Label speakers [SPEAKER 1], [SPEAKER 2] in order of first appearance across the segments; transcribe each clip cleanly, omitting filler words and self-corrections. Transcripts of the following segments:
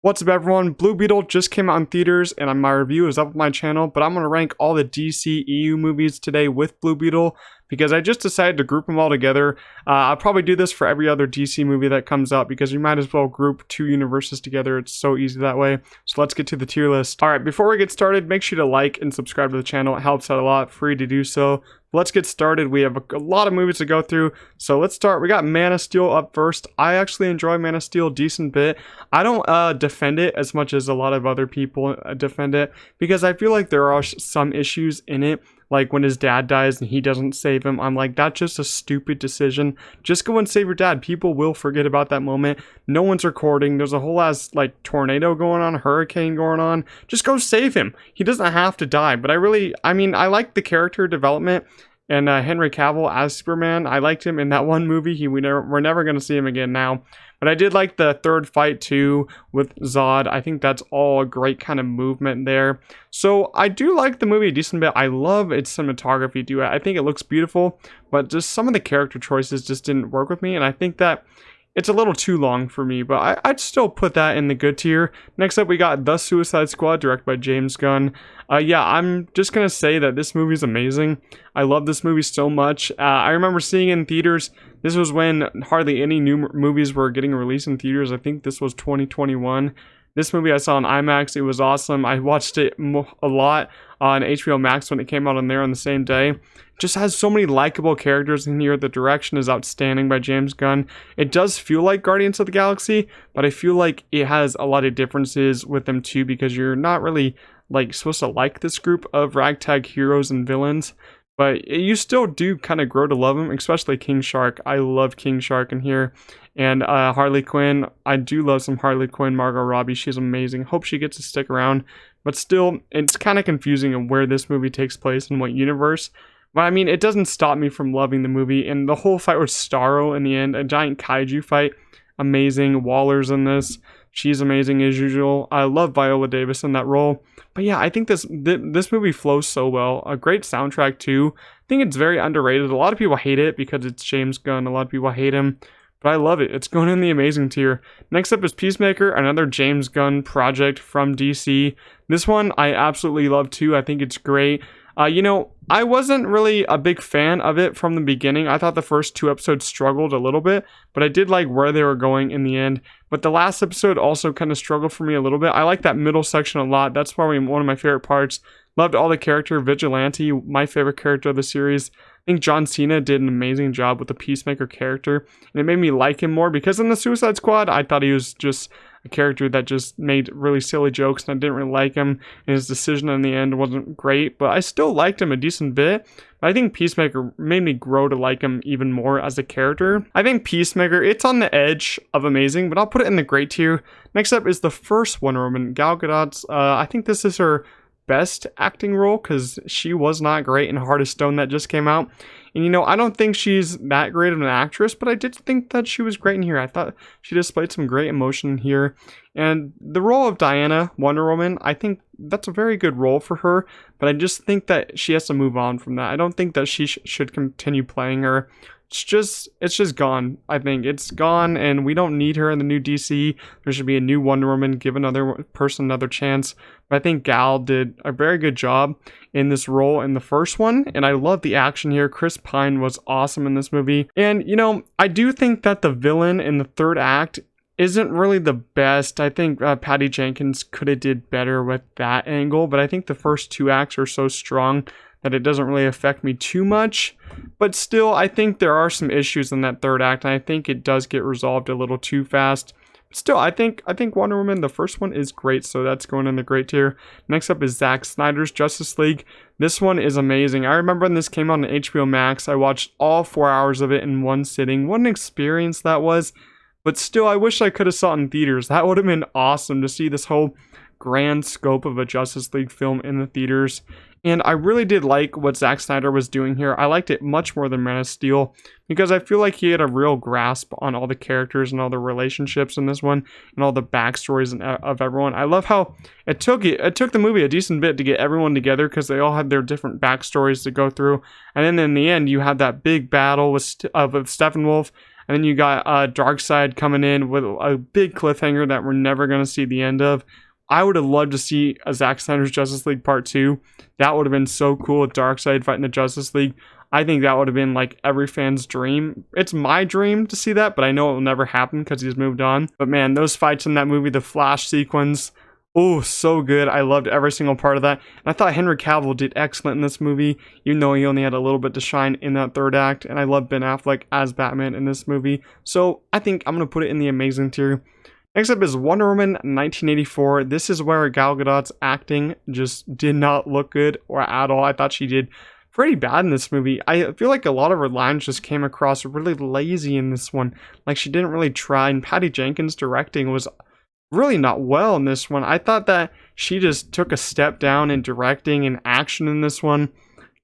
[SPEAKER 1] What's up everyone, Blue Beetle just came out in theaters and my review is up on my channel, but I'm going to rank all the DCEU movies today with Blue Beetle because I just decided to group them all together. I'll probably do this for every other DC movie that comes out because you might as well group two universes together. It's so easy that way. So let's get to the tier list. Alright, before we get started, make sure to like and subscribe to the channel. It helps out a lot, free to do so. Let's get started. We have a lot of movies to go through, so let's start. We got Man of Steel up first. I actually enjoy Man of Steel a decent bit. I don't defend it as much as a lot of other people defend it because I feel like there are some issues in it. Like when his dad dies and he doesn't save him, I'm like, that's just a stupid decision. Just go and save your dad. People will forget about that moment. No one's recording. There's a whole ass like tornado going on, hurricane going on. Just go save him. He doesn't have to die. But I like the character development. And Henry Cavill as Superman, I liked him in that one movie. We're never going to see him again now. But I did like the third fight too with Zod. I think that's all a great kind of movement there. So I do like the movie a decent bit. I love its cinematography too. I think it looks beautiful. But just some of the character choices just didn't work with me. And I think that it's a little too long for me, but I'd still put that in the good tier. Next up, we got The Suicide Squad, directed by James Gunn. Yeah, I'm just going to say that this movie is amazing. I love this movie so much. I remember seeing it in theaters. This was when hardly any new movies were getting released in theaters. I think this was 2021. This movie I saw on IMAX. It was awesome. I watched it a lot on HBO Max when it came out on there on the same day. Just has so many likable characters in here. The direction is outstanding by James Gunn. It does feel like Guardians of the Galaxy, but I feel like it has a lot of differences with them too because you're not really like supposed to like this group of ragtag heroes and villains, but you still do kind of grow to love them, especially King Shark. I love King Shark in here. And Harley Quinn, I do love some Harley Quinn. Margot Robbie, she's amazing. Hope she gets to stick around. But still, it's kind of confusing on where this movie takes place and what universe. But I mean, it doesn't stop me from loving the movie. And the whole fight with Starro in the end, a giant kaiju fight, amazing. Waller's in this. She's amazing as usual. I love Viola Davis in that role. But yeah, I think this movie flows so well. A great soundtrack too. I think it's very underrated. A lot of people hate it because it's James Gunn. A lot of people hate him. But I love it. It's going in the amazing tier. Next up is Peacemaker, another James Gunn project from DC. This one I absolutely love too. I think it's great. I wasn't really a big fan of it from the beginning. I thought the first two episodes struggled a little bit, but I did like where they were going in the end. But the last episode also kind of struggled for me a little bit. I like that middle section a lot. That's probably one of my favorite parts. Loved all the character. Vigilante, my favorite character of the series. I think John Cena did an amazing job with the Peacemaker character, and it made me like him more because in the Suicide Squad, I thought he was just a character that just made really silly jokes, and I didn't really like him, and his decision in the end wasn't great, but I still liked him a decent bit. But I think Peacemaker made me grow to like him even more as a character. I think Peacemaker, it's on the edge of amazing, but I'll put it in the great tier. Next up is the first Wonder Woman, Gal Gadot's. I think this is her best acting role because she was not great in Heart of Stone that just came out. And I don't think she's that great of an actress, but I did think that she was great in here. I thought she displayed some great emotion here. And the role of Diana, Wonder Woman, I think that's a very good role for her, but I just think that she has to move on from that. I don't think that she should continue playing her. It's just gone. I think it's gone, and we don't need her in the new DC. There should be a new Wonder Woman, give another person another chance. But I think Gal did a very good job in this role in the first one, and I love the action here. Chris Pine was awesome in this movie. And, I do think that the villain in the third act isn't really the best. I think Patty Jenkins could have did better with that angle, but I think the first two acts are so strong that it doesn't really affect me too much. But still, I think there are some issues in that third act, and I think it does get resolved a little too fast. But still, I think Wonder Woman, the first one, is great, so that's going in the great tier. Next up is Zack Snyder's Justice League. This one is amazing. I remember when this came out on HBO Max, I watched all 4 hours of it in one sitting. What an experience that was. But still, I wish I could have saw it in theaters. That would have been awesome to see this whole grand scope of a Justice League film in the theaters. And I really did like what Zack Snyder was doing here. I liked it much more than Man of Steel because I feel like he had a real grasp on all the characters and all the relationships in this one and all the backstories of everyone. I love how it took the movie a decent bit to get everyone together because they all had their different backstories to go through. And then in the end, you had that big battle with Steppenwolf. And then you got Darkseid coming in with a big cliffhanger that we're never going to see the end of. I would have loved to see a Zack Snyder's Justice League Part 2. That would have been so cool with Darkseid fighting the Justice League. I think that would have been like every fan's dream. It's my dream to see that, but I know it will never happen because he's moved on. But man, those fights in that movie, the Flash sequence, oh, so good. I loved every single part of that. And I thought Henry Cavill did excellent in this movie, even though he only had a little bit to shine in that third act. And I love Ben Affleck as Batman in this movie. So I think I'm going to put it in the amazing tier. Next up is Wonder Woman 1984. This is where Gal Gadot's acting just did not look good or at all. I thought she did pretty bad in this movie. I feel like a lot of her lines just came across really lazy in this one. Like she didn't really try, and Patty Jenkins' directing was really not well in this one. I thought that she just took a step down in directing and action in this one.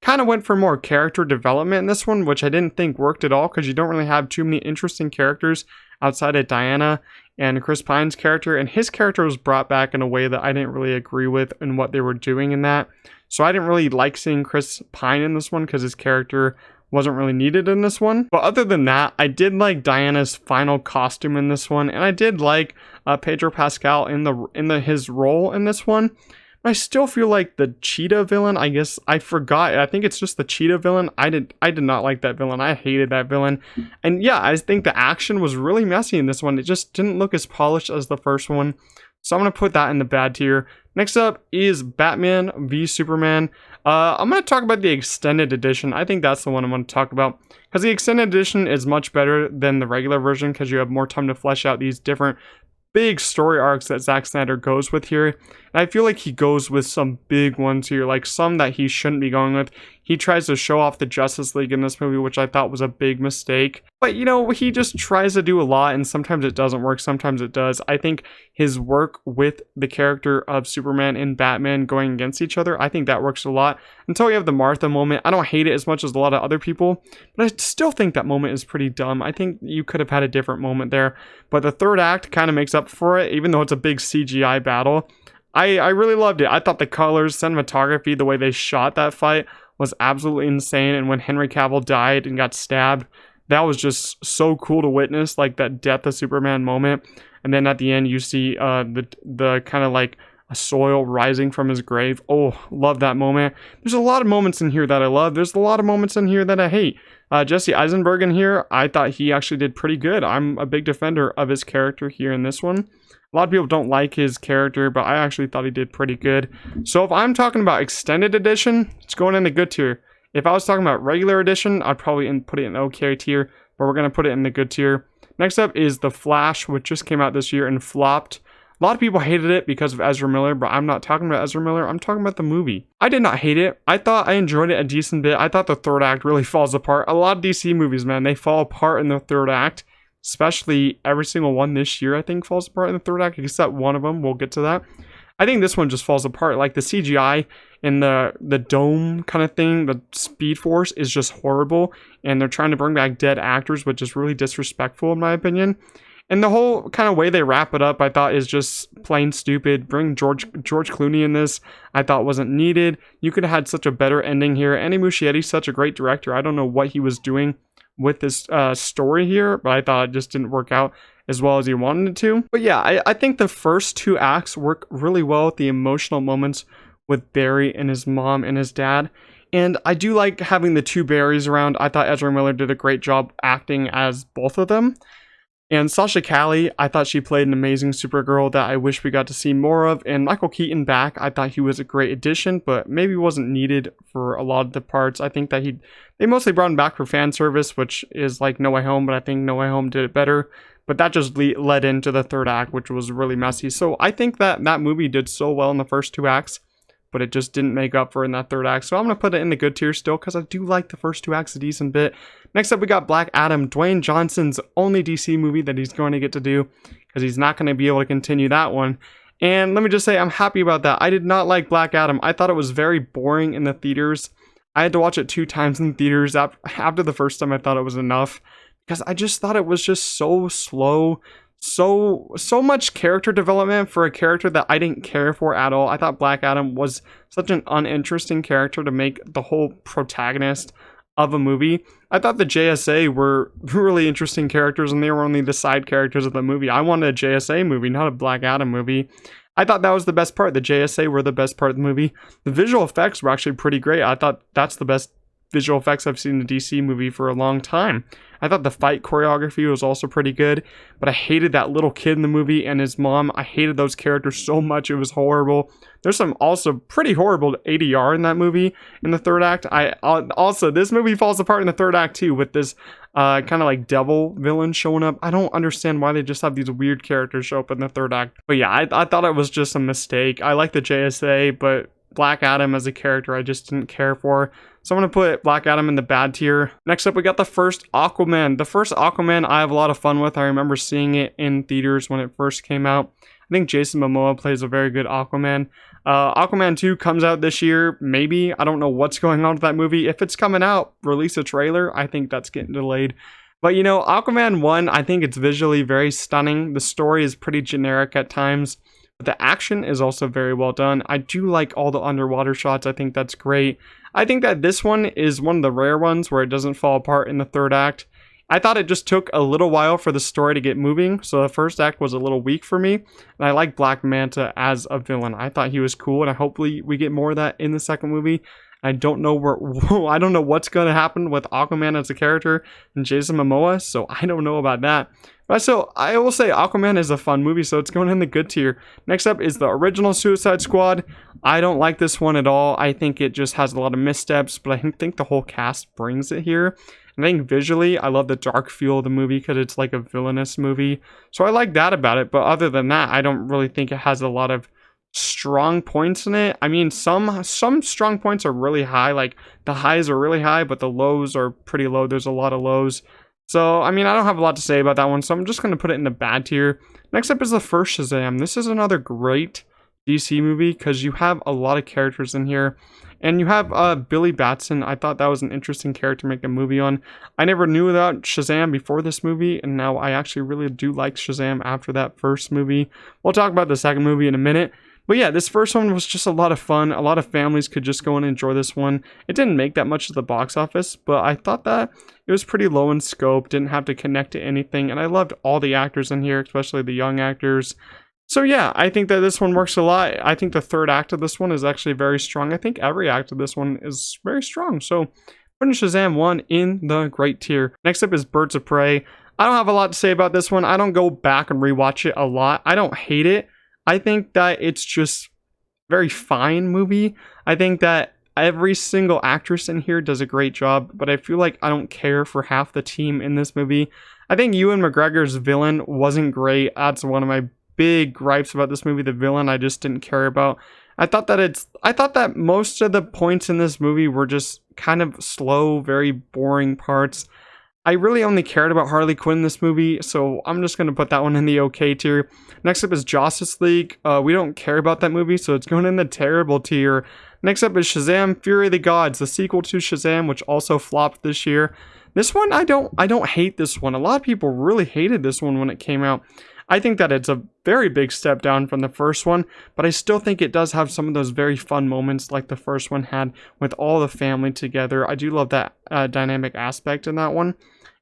[SPEAKER 1] Kind of went for more character development in this one, which I didn't think worked at all because you don't really have too many interesting characters outside of Diana and Chris Pine's character, and his character was brought back in a way that I didn't really agree with in what they were doing in that. So I didn't really like seeing Chris Pine in this one because his character wasn't really needed in this one. But other than that, I did like Diana's final costume in this one, and I did like Pedro Pascal in his role in this one. But I still feel like the cheetah villain, I guess I forgot. I think it's just the cheetah villain. I did not like that villain. I hated that villain. And yeah, I think the action was really messy in this one. It just didn't look as polished as the first one. So I'm going to put that in the bad tier. Next up is Batman v Superman. I'm going to talk about the extended edition. I think that's the one I'm going to talk about, because the extended edition is much better than the regular version because you have more time to flesh out these different big story arcs that Zack Snyder goes with here. And I feel like he goes with some big ones here, like some that he shouldn't be going with. He tries to show off the Justice League in this movie, which I thought was a big mistake. But, you know, he just tries to do a lot, and sometimes it doesn't work, sometimes it does. I think his work with the character of Superman and Batman going against each other, I think that works a lot. Until you have the Martha moment, I don't hate it as much as a lot of other people, but I still think that moment is pretty dumb. I think you could have had a different moment there. But the third act kind of makes up for it, even though it's a big CGI battle. I really loved it. I thought the colors, cinematography, the way they shot that fight was absolutely insane. And when Henry Cavill died and got stabbed, that was just so cool to witness, like that death of Superman moment. And then at the end, you see the kind of like a soil rising from his grave. Oh, love that moment. There's a lot of moments in here that I love. There's a lot of moments in here that I hate. Jesse Eisenberg in here, I thought he actually did pretty good. I'm a big defender of his character here in this one. A lot of people don't like his character, but I actually thought he did pretty good. So if I'm talking about extended edition, it's going in the good tier. If I was talking about regular edition, I'd probably put it in the okay tier, but we're going to put it in the good tier. Next up is The Flash, which just came out this year and flopped. A lot of people hated it because of Ezra Miller, but I'm not talking about Ezra Miller. I'm talking about the movie. I did not hate it. I thought I enjoyed it a decent bit. I thought the third act really falls apart. A lot of DC movies, man, they fall apart in the third act. Especially every single one this year, I think, falls apart in the third act, except one of them. We'll get to that. I think this one just falls apart. Like the CGI and the dome kind of thing, the Speed Force is just horrible. And they're trying to bring back dead actors, which is really disrespectful in my opinion. And the whole kind of way they wrap it up, I thought is just plain stupid. Bring George Clooney in this, I thought wasn't needed. You could have had such a better ending here. Andy Muschietti's such a great director. I don't know what he was doing with this story here, but I thought it just didn't work out as well as he wanted it to. But yeah, I think the first two acts work really well with the emotional moments with Barry and his mom and his dad. And I do like having the two Barrys around. I thought Ezra Miller did a great job acting as both of them. And Sasha Calle, I thought she played an amazing Supergirl that I wish we got to see more of. And Michael Keaton back, I thought he was a great addition, but maybe wasn't needed for a lot of the parts. I think that they mostly brought him back for fan service, which is like No Way Home, but I think No Way Home did it better. But that just led into the third act, which was really messy. So I think that movie did so well in the first two acts, but it just didn't make up for it in that third act. So I'm going to put it in the good tier still, because I do like the first two acts a decent bit. Next up, we got Black Adam, Dwayne Johnson's only DC movie that he's going to get to do, because he's not going to be able to continue that one. And let me just say, I'm happy about that. I did not like Black Adam. I thought it was very boring in the theaters. I had to watch it 2 times in theaters. After the first time, I thought it was enough, because I just thought it was just so slow. So much character development for a character that I didn't care for at all. I thought Black Adam was such an uninteresting character to make the whole protagonist of a movie. I thought the JSA were really interesting characters, and they were only the side characters of the movie. I wanted a JSA movie, not a Black Adam movie. I thought that was the best part. The JSA were the best part of the movie. The visual effects were actually pretty great. I thought that's the best visual effects I've seen in a DC movie for a long time. I thought the fight choreography was also pretty good, but I hated that little kid in the movie and his mom. I hated those characters so much. It was horrible. There's some also pretty horrible ADR in that movie in the third act. Also, this movie falls apart in the third act too, with this kind of like devil villain showing up. I don't understand why they just have these weird characters show up in the third act. But yeah, I thought it was just a mistake. I like the JSA, but Black Adam as a character I just didn't care for. So I'm going to put Black Adam in the bad tier. Next up, we got the first Aquaman. The first Aquaman I have a lot of fun with. I remember seeing it in theaters when it first came out. I think Jason Momoa plays a very good Aquaman. Aquaman 2 comes out this year, maybe. I don't know what's going on with that movie. If it's coming out, release a trailer. I think that's getting delayed. But you know, Aquaman 1, I think it's visually very stunning. The story is pretty generic at times. But the action is also very well done. I do like all the underwater shots. I think that's great. I think that this one is one of the rare ones where it doesn't fall apart in the third act. I thought it just took a little while for the story to get moving, so the first act was a little weak for me. And I like Black Manta as a villain. I thought he was cool, and hopefully we get more of that in the second movie. I don't know I don't know what's going to happen with Aquaman as a character and Jason Momoa, so I don't know about that. But so I will say Aquaman is a fun movie, so it's going in the good tier. Next up is the original Suicide Squad. I don't like this one at all. I think it just has a lot of missteps, but I think the whole cast brings it here. I think visually, I love the dark feel of the movie because it's like a villainous movie. So I like that about it, but other than that, I don't really think it has a lot of strong points in it. I mean, some strong points are really high, like the highs are really high, but the lows are pretty low. There's a lot of lows. So, I mean, I don't have a lot to say about that one, so I'm just going to put it in the bad tier. Next up is the first Shazam. This is another great DC movie because you have a lot of characters in here. And you have Billy Batson. I thought that was an interesting character to make a movie on. I never knew about Shazam before this movie, and now I actually really do like Shazam after that first movie. We'll talk about the second movie in a minute. But yeah, this first one was just a lot of fun. A lot of families could just go and enjoy this one. It didn't make that much of the box office, but I thought that it was pretty low in scope, didn't have to connect to anything, and I loved all the actors in here, especially the young actors. So yeah, I think that this one works a lot. I think the third act of this one is actually very strong. I think every act of this one is very strong. So putting Shazam 1 in the great tier. Next up is Birds of Prey. I don't have a lot to say about this one. I don't go back and rewatch it a lot. I don't hate it. I think that it's just a very fine movie. I think that every single actress in here does a great job, but I feel like I don't care for half the team in this movie. I think Ewan McGregor's villain wasn't great. That's one of my big gripes about this movie. The villain I just didn't care about. I thought that most of the points in this movie were just kind of slow, very boring parts. I really only cared about Harley Quinn in this movie, so I'm just going to put that one in the okay tier. Next up is Justice League. We don't care about that movie, so it's going in the terrible tier. Next up is Shazam Fury of the Gods, the sequel to Shazam, which also flopped this year. This one, I don't hate this one. A lot of people really hated this one when it came out. I think that it's a very big step down from the first one, but I still think it does have some of those very fun moments like the first one had with all the family together. I do love that dynamic aspect in that one.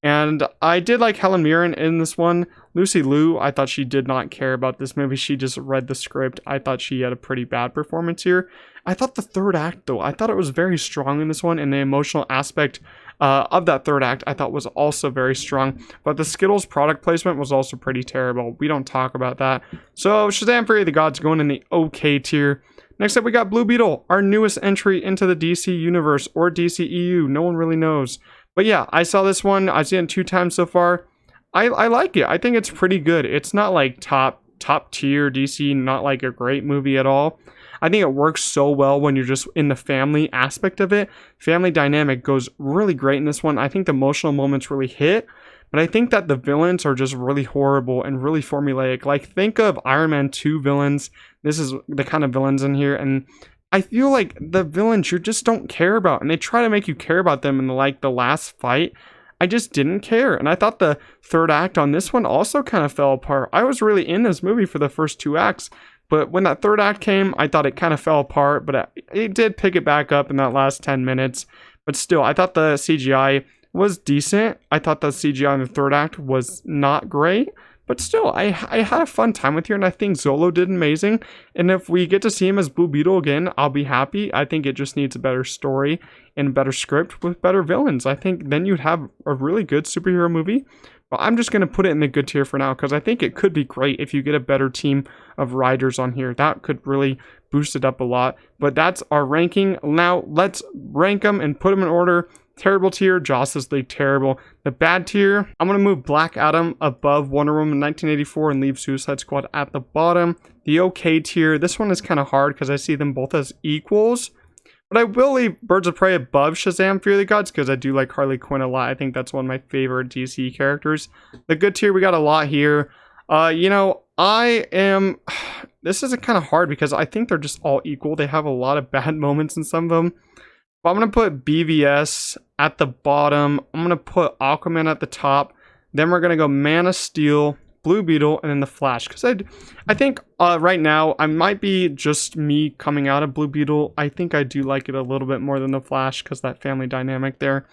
[SPEAKER 1] And I did like Helen Mirren in this one. Lucy Liu, I thought she did not care about this movie. She just read the script. I thought she had a pretty bad performance here. I thought the third act, though, I thought it was very strong in this one, and the emotional aspect of that third act I thought was also very strong. But the Skittles product placement was also pretty terrible. We don't talk about that. So Shazam Fury of the Gods going in the okay tier. Next up, we got Blue Beetle, our newest entry into the DC universe, or DCEU. No one really knows. But yeah, I saw this one. I've seen it 2 times so far. I like it. I think it's pretty good. It's not like top tier DC, not like a great movie at all. I think it works so well when you're just in the family aspect of it. Family dynamic goes really great in this one. I think the emotional moments really hit. But I think that the villains are just really horrible and really formulaic. Like, think of Iron Man 2 villains. This is the kind of villains in here. And I feel like the villains you just don't care about. And they try to make you care about them in like the last fight. I just didn't care. And I thought the third act on this one also kind of fell apart. I was really in this movie for the first 2 acts. But when that third act came, I thought it kind of fell apart. But it did pick it back up in that last 10 minutes. but still, I thought the CGI was decent. I thought the CGI in the third act was not great, but still, I had a fun time with her, and I think Zolo did amazing. And if we get to see him as Blue Beetle again, I'll be happy. I think it just needs a better story and a better script with better villains. I think then you'd have a really good superhero movie. But I'm just going to put it in the good tier for now, because I think it could be great if you get a better team of writers on here. That could really boost it up a lot. But that's our ranking. Now, let's rank them and put them in order. Terrible tier, Justice League, terrible. The bad tier, I'm going to move Black Adam above Wonder Woman 1984 and leave Suicide Squad at the bottom. The okay tier, this one is kind of hard because I see them both as equals. But I will leave Birds of Prey above Shazam Fury of the Gods because I do like Harley Quinn a lot. I think that's one of my favorite DC characters. The good tier, we got a lot here. You know, this is kind of hard because I think they're just all equal. They have a lot of bad moments in some of them. But I'm going to put BVS at the bottom. I'm going to put Aquaman at the top. Then we're going to go Man of Steel, Blue Beetle, and then the Flash. Because I think right now, I might be just me coming out of Blue Beetle. I think I do like it a little bit more than the Flash because that family dynamic there.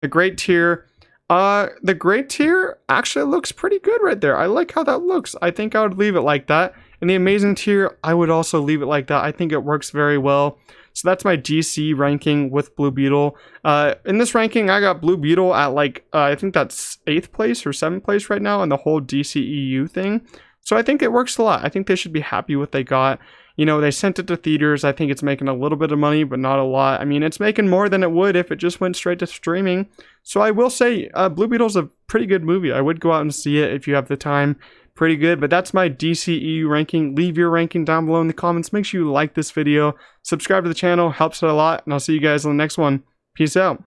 [SPEAKER 1] The great tier. The great tier actually looks pretty good right there. I like how that looks. I think I would leave it like that. And the amazing tier, I would also leave it like that. I think it works very well. So that's my DC ranking with Blue Beetle. In this ranking, I got Blue Beetle at like, I think that's 8th place or 7th place right now in the whole DCEU thing. So I think it works a lot. I think they should be happy with what they got. You know, they sent it to theaters. I think it's making a little bit of money, but not a lot. I mean, it's making more than it would if it just went straight to streaming. So I will say Blue Beetle's a pretty good movie. I would go out and see it if you have the time. Pretty good, but that's my DCEU ranking. Leave your ranking down below in the comments. Make sure you like this video, subscribe to the channel, helps out a lot, and I'll see you guys on the next one. Peace out.